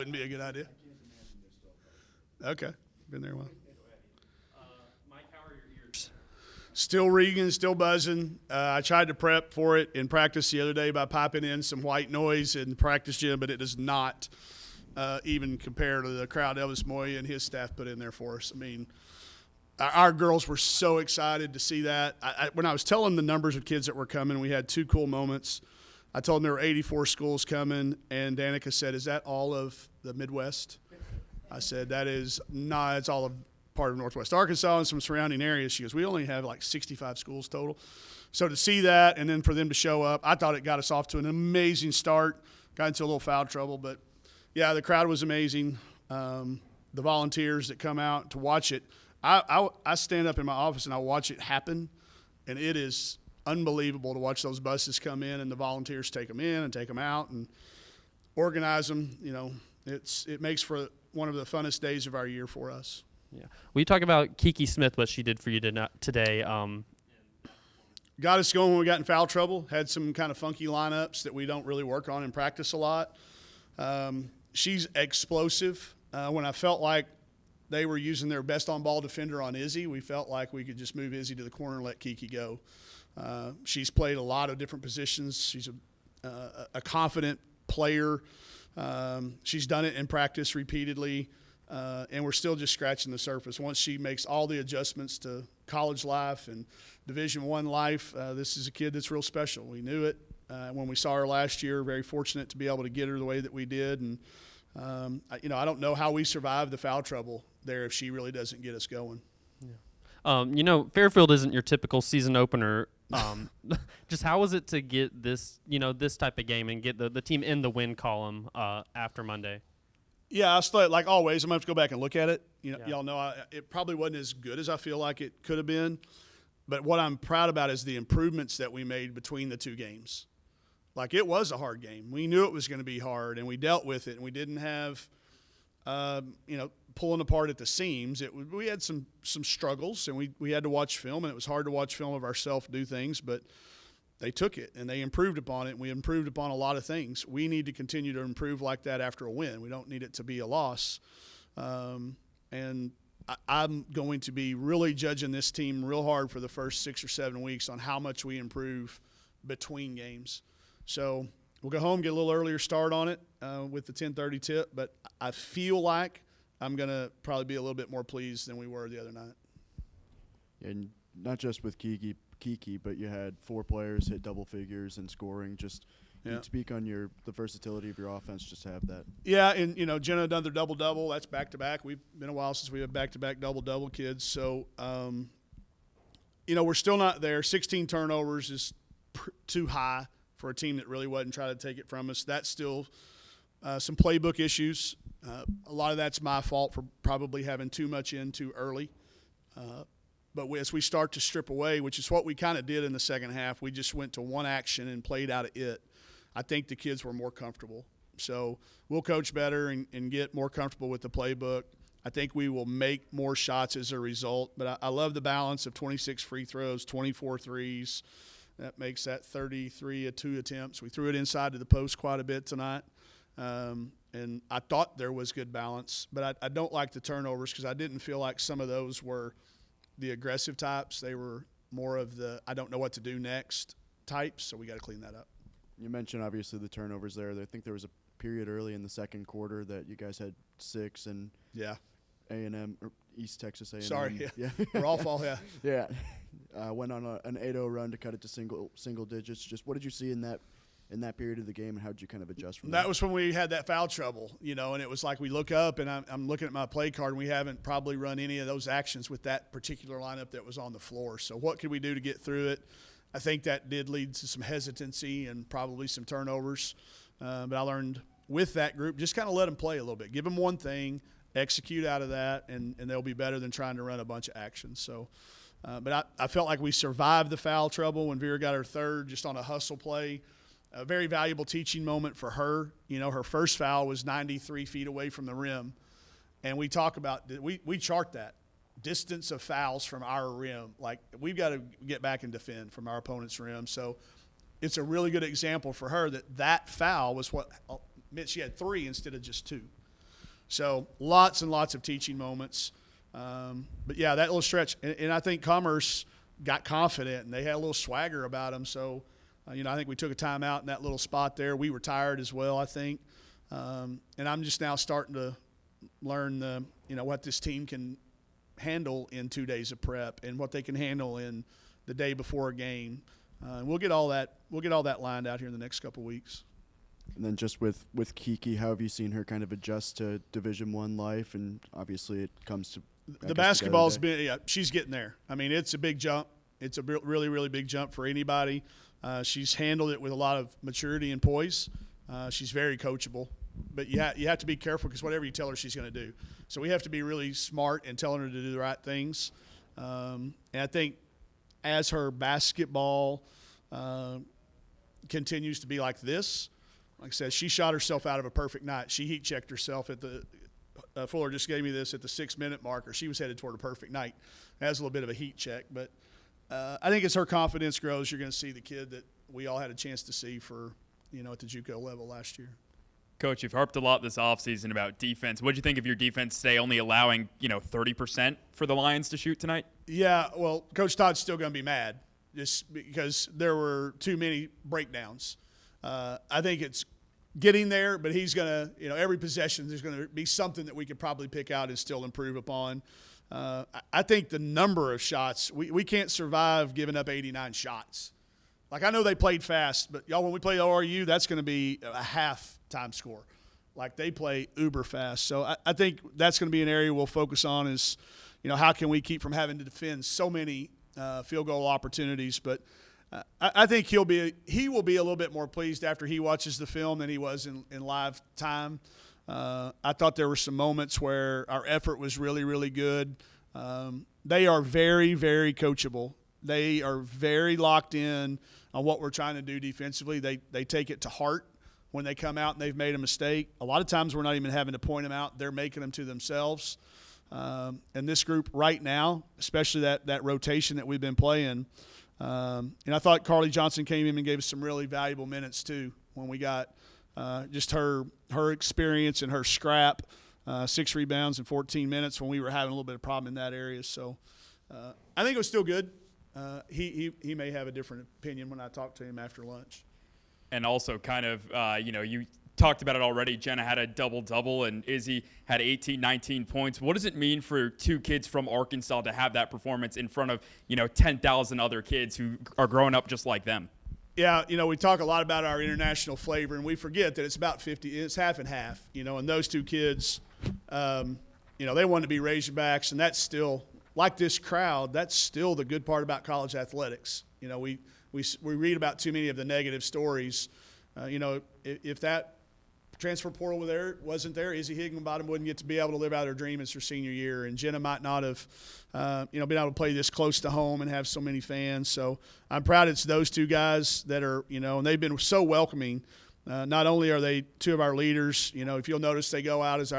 wouldn't be a good idea. Okay, been there a while. Mike, how are your ears? Still ringing, still buzzing. I tried to prep for it in practice the other day by piping in some white noise in the practice gym, but it does not even compare to the crowd Elvis Moya and his staff put in there for us. I mean, our girls were so excited to see that. When I was telling the numbers of kids that were coming, we had two cool moments. I told them there were 84 schools coming, and Danica said, "Is that all of the Midwest?" I said, "That is not. It's all of part of Northwest Arkansas and some surrounding areas." She goes, "We only have like 65 schools total." So to see that and then for them to show up, I thought it got us off to an amazing start. Got into a little foul trouble, but, yeah, the crowd was amazing. The volunteers that come out to watch it. I stand up in my office and I watch it happen, and it is unbelievable to watch those buses come in and the volunteers take them in and take them out and organize them. You know, it makes for one of the funnest days of our year for us. Yeah. Will you talk about Kiki Smith, what she did for you today? Got us going when we got in foul trouble. Had some kind of funky lineups that we don't really work on in practice a lot. She's explosive. When I felt like they were using their best on-ball defender on Izzy, we felt like we could just move Izzy to the corner and let Kiki go. She's played a lot of different positions. She's a confident player. She's done it in practice repeatedly, and we're still just scratching the surface. Once she makes all the adjustments to college life and Division I life, this is a kid that's real special. We knew it when we saw her last year. Very fortunate to be able to get her the way that we did. And, I don't know how we survived the foul trouble there if she really doesn't get us going. Yeah. Fairfield isn't your typical season opener. Just how was it to get this, this type of game and get the team in the win column after Monday? Yeah, I still, like always, I'm going to have to go back and look at it. Y'all know it probably wasn't as good as I feel like it could have been. But what I'm proud about is the improvements that we made between the two games. Like, it was a hard game. We knew it was going to be hard, and we dealt with it, and we didn't have, pulling apart at the seams. We had some struggles, and we had to watch film, and it was hard to watch film of ourselves do things, but they took it, and they improved upon it, and we improved upon a lot of things. We need to continue to improve like that after a win. We don't need it to be a loss. And I'm going to be really judging this team real hard for the first 6 or 7 weeks on how much we improve between games. So we'll go home, get a little earlier start on it with the 10:30 tip, but I feel like I'm going to probably be a little bit more pleased than we were the other night. And not just with Kiki, but you had 4 players hit double figures in scoring. Just speak on the versatility of your offense, just to have that. Yeah, and, Jenna done their double-double. That's back-to-back. We've been a while since we have back-to-back double-double kids. So, we're still not there. 16 turnovers is too high for a team that really wasn't trying to take it from us. That's still some playbook issues. A lot of that's my fault for probably having too much in too early. But as we start to strip away, which is what we kind of did in the second half, we just went to one action and played out of it. I think the kids were more comfortable. So we'll coach better and get more comfortable with the playbook. I think we will make more shots as a result. But I love the balance of 26 free throws, 24 threes. That makes that 33 at 2 attempts. We threw it inside to the post quite a bit tonight. And I thought there was good balance. But I don't like the turnovers because I didn't feel like some of those were the aggressive types. They were more of the I don't know what to do next types, so we got to clean that up. You mentioned, obviously, the turnovers there. I think there was a period early in the second quarter that you guys had 6 and A&M or East Texas A&M. Sorry, yeah. We're all fall, yeah. Yeah. Went on an 8-0 run to cut it to single digits. Just what did you see in that period of the game, and how did you kind of adjust from that? That was when we had that foul trouble, and it was like we look up, and I'm looking at my play card, and we haven't probably run any of those actions with that particular lineup that was on the floor. So what could we do to get through it? I think that did lead to some hesitancy and probably some turnovers. But I learned with that group, just kind of let them play a little bit. Give them one thing, execute out of that, and they'll be better than trying to run a bunch of actions. So, but I felt like we survived the foul trouble when Vera got her third just on a hustle play. A very valuable teaching moment for her. Her first foul was 93 feet away from the rim. And we talk about – we chart that. Distance of fouls from our rim. Like, we've got to get back and defend from our opponent's rim. So it's a really good example for her that foul was what meant she had 3 instead of just 2. So lots and lots of teaching moments. But, yeah, that little stretch. And I think Commerce got confident, and they had a little swagger about them. So, I think we took a timeout in that little spot there. We were tired as well, I think. And I'm just now starting to learn what this team can handle in 2 days of prep and what they can handle in the day before a game. We'll get all that lined out here in the next couple of weeks. And then just with Kiki, how have you seen her kind of adjust to Division I life? And obviously it comes to the basketball's been she's getting there. I mean, it's a big jump. It's a really, really big jump for anybody. She's handled it with a lot of maturity and poise. She's very coachable. But you have to be careful because whatever you tell her, she's going to do. So we have to be really smart in telling her to do the right things. And I think as her basketball continues to be like this, like I said, she shot herself out of a perfect night. She heat checked herself at the Fuller just gave me this at the 6-minute marker. She was headed toward a perfect night. Has a little bit of a heat check. But I think as her confidence grows, you're going to see the kid that we all had a chance to see for, at the JUCO level last year. Coach, you've harped a lot this offseason about defense. What do you think of your defense today, only allowing 30% for the Lions to shoot tonight? Yeah, well, Coach Todd's still going to be mad just because there were too many breakdowns. I think it's getting there, but he's going to, every possession there's going to be something that we could probably pick out and still improve upon. I think the number of shots, we can't survive giving up 89 shots. Like, I know they played fast, but, y'all, when we play ORU, that's going to be a half-time score. Like, they play uber fast. So I think that's going to be an area we'll focus on is, how can we keep from having to defend so many field goal opportunities. But I think he will be a little bit more pleased after he watches the film than he was in live time. I thought there were some moments where our effort was really, really good. They are very, very coachable. They are very locked in on what we're trying to do defensively. They take it to heart when they come out and they've made a mistake. A lot of times we're not even having to point them out. They're making them to themselves. And this group right now, especially that rotation that we've been playing, and I thought Carly Johnson came in and gave us some really valuable minutes too when we got just her experience and her scrap, 6 rebounds in 14 minutes when we were having a little bit of problem in that area. So I think it was still good. He may have a different opinion when I talk to him after lunch. And also kind of, you talked about it already. Jenna had a double-double, and Izzy had 18, 19 points. What does it mean for two kids from Arkansas to have that performance in front of, 10,000 other kids who are growing up just like them? Yeah, we talk a lot about our international flavor, and we forget that it's about 50. It's half and half, and those two kids, they want to be Razorbacks, and that's still – like this crowd, that's still the good part about college athletics. We read about too many of the negative stories. If that transfer portal wasn't there, Izzy Higginbottom wouldn't get to be able to live out her dream as her senior year, and Jenna might not have, been able to play this close to home and have so many fans. So I'm proud it's those two guys that are, and they've been so welcoming. Not only are they two of our leaders, if you'll notice, they go out as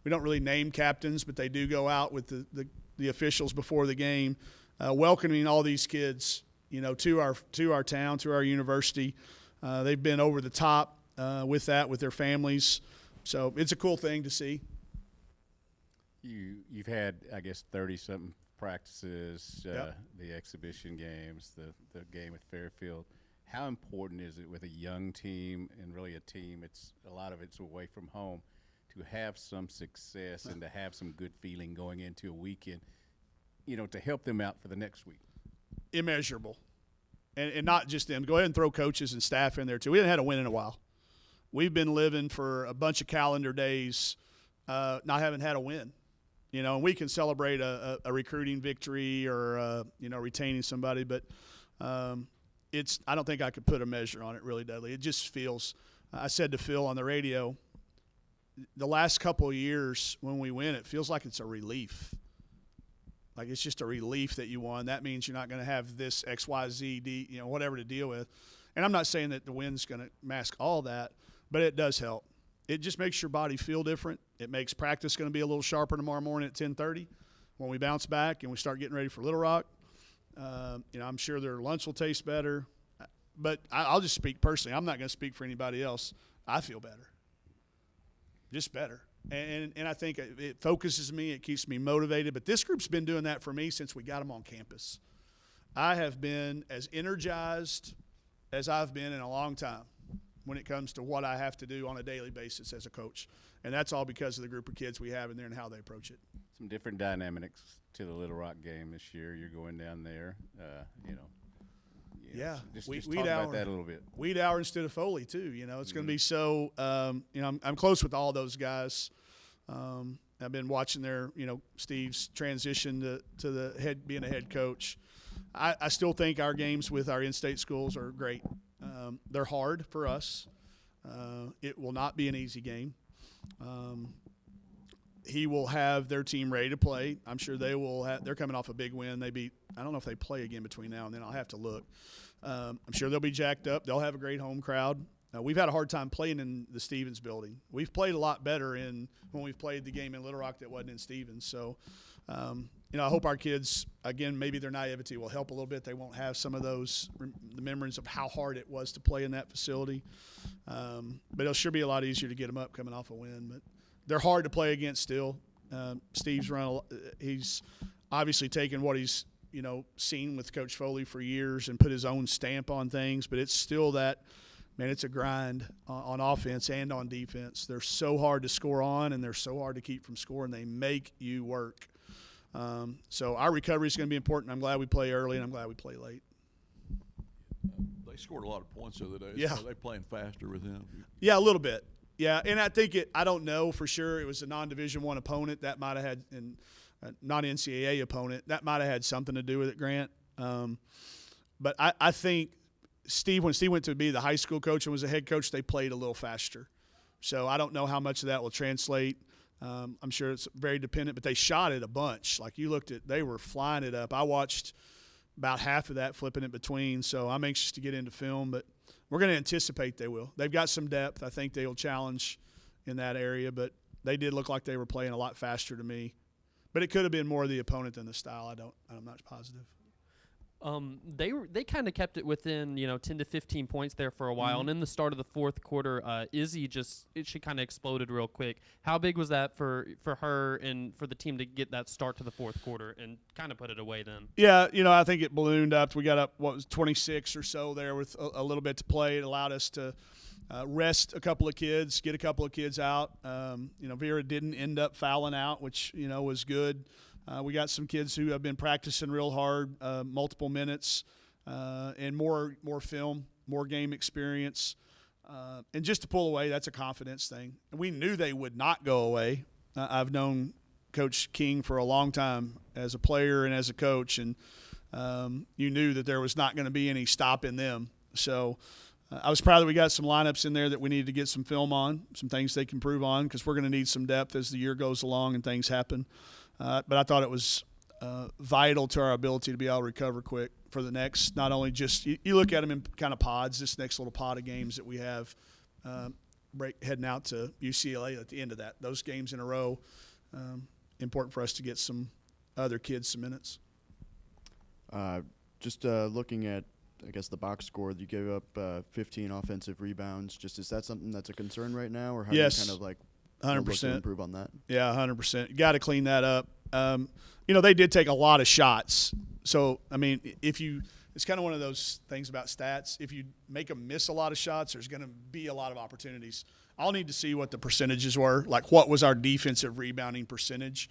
we don't really name captains, but they do go out with the officials before the game, welcoming all these kids, to our town, to our university. They've been over the top with their families. So it's a cool thing to see. You've had, I guess, 30-something practices, Yep. the exhibition games, the game at Fairfield. How important is it with a young team and really a team? A lot of it's away from home, to have some success and to have some good feeling going into a weekend, to help them out for the next week? Immeasurable. And not just them. Go ahead and throw coaches and staff in there, too. We haven't had a win in a while. We've been living for a bunch of calendar days not having had a win. And we can celebrate a recruiting victory or, retaining somebody. But I don't think I could put a measure on it, really, Dudley. It just feels – I said to Phil on the radio, the last couple of years when we win, it feels like it's a relief. Like, it's just a relief that you won. That means you're not going to have this X, Y, Z, D, whatever to deal with. And I'm not saying that the win's going to mask all that, but it does help. It just makes your body feel different. It makes practice going to be a little sharper tomorrow morning at 10:30 when we bounce back and we start getting ready for Little Rock. I'm sure their lunch will taste better. But I'll just speak personally. I'm not going to speak for anybody else. I feel better. Just better. And I think it focuses me. It keeps me motivated. But this group's been doing that for me since we got them on campus. I have been as energized as I've been in a long time when it comes to what I have to do on a daily basis as a coach. And that's all because of the group of kids we have in there and how they approach it. Some different dynamics to the Little Rock game this year. You're going down there, Yeah, Just Weed talk Hour. about that a little bit. Weed Hour instead of Foley too. It's going to be so. I'm close with all those guys. I've been watching their, Steve's transition to the being a head coach. I still think our games with our in-state schools are great. They're hard for us. It will not be an easy game. He will have their team ready to play. I'm sure they will. They're coming off a big win. I don't know if they play again between now and then. I'll have to look. I'm sure they'll be jacked up. They'll have a great home crowd. We've had a hard time playing in the Stevens building. We've played a lot better when we've played the game in Little Rock that wasn't in Stevens. So, I hope our kids, again, maybe their naivety will help a little bit. They won't have some of the memories of how hard it was to play in that facility. But it'll sure be a lot easier to get them up coming off a win. But they're hard to play against still. Steve's he's obviously taken what he's, seen with Coach Foley for years and put his own stamp on things. But it's still that, man, it's a grind on offense and on defense. They're so hard to score on, and they're so hard to keep from scoring. They make you work. So our recovery is going to be important. I'm glad we play early, and I'm glad we play late. They scored a lot of points the other day. Yeah. So they playing faster with him. Yeah, a little bit. Yeah, and I think I don't know for sure. It was a non-Division I opponent that might have had, and not NCAA opponent. That might have had something to do with it, Grant. But I think when Steve went to be the high school coach and was a head coach, they played a little faster. So I don't know how much of that will translate. I'm sure it's very dependent, but they shot it a bunch. Like you looked at, they were flying it up. I watched about half of that flipping it between, so I'm anxious to get into film, but we're going to anticipate they will. They've got some depth. I think they'll challenge in that area, but they did look like they were playing a lot faster to me. But it could have been more of the opponent than the style. I'm not positive. They kind of kept it within 10 to 15 points there for a while, and in the start of the fourth quarter, Izzy she kind of exploded real quick. How big was that for her and for the team to get that start to the fourth quarter and kind of put it away then? Yeah, I think it ballooned up. We got up 26 or so there with a little bit to play. It allowed us to rest a couple of kids, get a couple of kids out. Vera didn't end up fouling out, which was good. We got some kids who have been practicing real hard, multiple minutes, and more film, more game experience. And just to pull away, that's a confidence thing. We knew they would not go away. I've known Coach King for a long time as a player and as a coach, and you knew that there was not going to be any stopping them. So I was proud that we got some lineups in there that we needed to get some film on, some things they can improve on, because we're going to need some depth as the year goes along and things happen. But I thought it was vital to our ability to be able to recover quick for the next, not only just you look at them in kind of pods, this next little pod of games that we have heading out to UCLA at the end of that. Those games in a row, important for us to get some other kids some minutes. Just looking at, I guess, the box score, you gave up 15 offensive rebounds. Is that something that's a concern right now, or how Yes. do you kind of like 100%. look to improve on that? Yeah, 100%. You got to clean that up. They did take a lot of shots. So, I mean, it's kind of one of those things about stats. If you make them miss a lot of shots, there's going to be a lot of opportunities. I'll need to see what the percentages were, like what was our defensive rebounding percentage.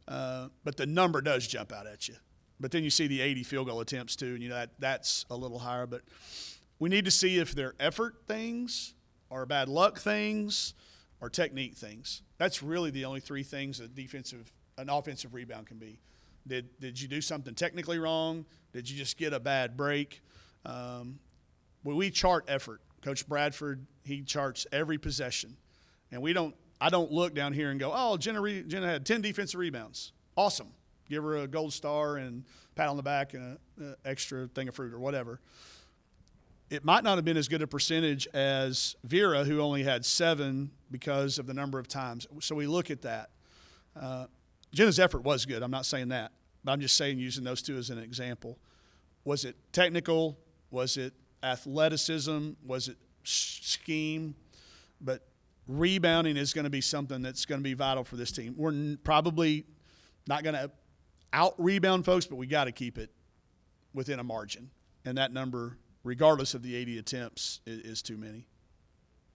But the number does jump out at you. But then you see the 80 field goal attempts too, and that's a little higher. But we need to see if they're effort things or bad luck things or technique things. That's really the only three things an offensive rebound can be. Did you do something technically wrong? Did you just get a bad break? We chart effort. Coach Bradford, he charts every possession. And I don't look down here and go, oh, Jenna had 10 defensive rebounds. Awesome. Give her a gold star and pat on the back and an extra thing of fruit or whatever. It might not have been as good a percentage as Vera, who only had 7 because of the number of times. So we look at that. Jenna's effort was good. I'm not saying that. But I'm just saying, using those two as an example. Was it technical? Was it athleticism? Was it scheme? But rebounding is going to be something that's going to be vital for this team. We're probably not going to out-rebound folks, but we got to keep it within a margin. And that number, regardless of the 80 attempts, is too many.